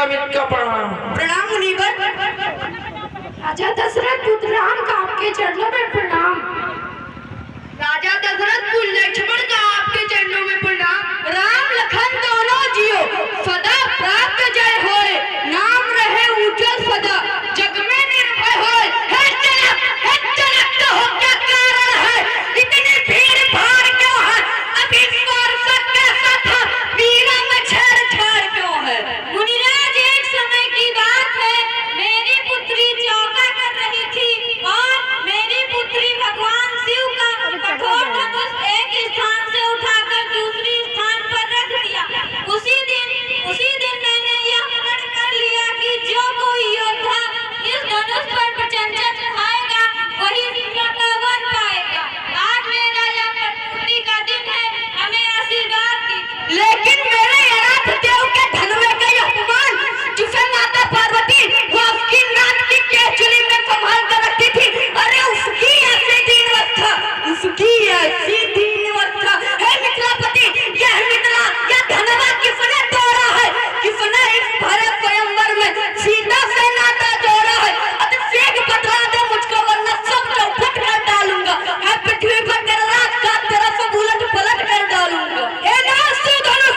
मित्का प्रणाम। प्रणाम मुनिवर। राजा दशरथ पुत्र राम का आपके चरणों में प्रणाम। राजा दशरथ पुत्र लक्ष्मण का आपके चरणों में प्रणाम। राम लखन दोनों जियो सदा प्राप्त जय होए, नाम रहे उज्जवल सदा जग में निर्भय होए। हे जनक तो हो क्या कारण है, इतनी भीड़ भाड़ क्यों है, अभी स्वर्ग कैसा था, वीरा में छेड़छाड़ क्यों है। मुनिराज, एक समय की बात है, मेरी पुत्री चौका कर रही थी और मेरी पुत्री भगवान शिव का कठोर धनुष एक स्थान से उठाकर दूसरी स्थान पर रख दिया। उसी दिन मैंने यह प्रण कर लिया कि जो कोई योद्धा इस धनुष पर प्रचंडा चढ़ाएगा वही शिव का वर पाएगा। आज मेरा यह पुत्री का दिन है, हमें आशीर्वाद दीजिए। लेकिन मेरे अनाथ देव के धनुष का यह अपमान, जिसे माता पार्वती वो उसकी नाक की केचुली में संभाल कर रखती थी, अरे उसकी ऐसी दीनवस्था, उसकी ऐसी दीनवस्था। हे मिथिलापति, यह मिथिला यह धनवा किसने तोड़ा है, किसने इस भरे स्वयंवर में सीता से नाता जोड़ा है। अभिषेक बता दे मुझको, वरना सब चौपट कर डालूंगा। मैं पृथ्वी पर तेरा राज का तेरा सब उलट पलट कर डालूंगा। हे नासु धनुष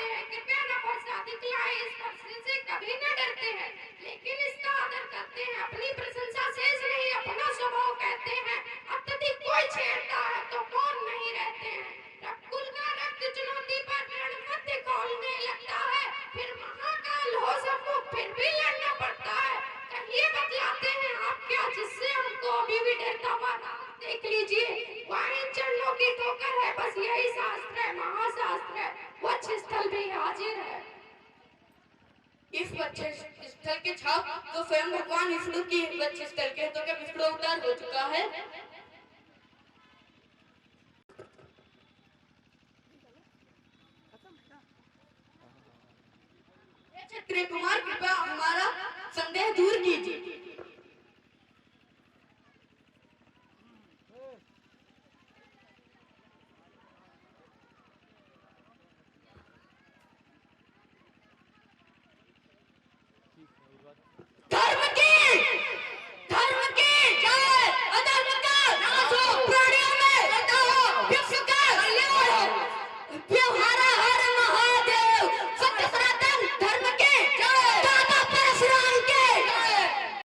कहते हैं कृपया न प्रसाद दिखलाए, इस प्रश्न से कभी न डरते हैं, लेकिन इसका आदर करते हैं। अपनी प्रशंसा शेष नहीं अपना स्वभाव कहते हैं, अत्यधिक कोई छेड़ता है तो मौन नहीं रहते हैं। रकुल का रक्त चुनौती पर रण मध्य खोलने लगता है, फिर महाकाल हो सम्मुख फिर भी लड़ना पड़ता है। कहिए बतलाते हैं आप क्या जिससे हमको अभी भी डरता माना। देख लीजिए वहाँ इन चरणों की ठोकर है, बस यही शास्त्र है, महाशास्त्र है, वक्ष स्थल भी हाजिर है। इस वक्ष स्थल के छाप तो स्वयं भगवान विष्णु की वक्ष स्थल के, तो क्या विष्णु अवतार हो चुका है? क्षत्रिय कुमार कृपया हमारा संदेह दूर कीजिए।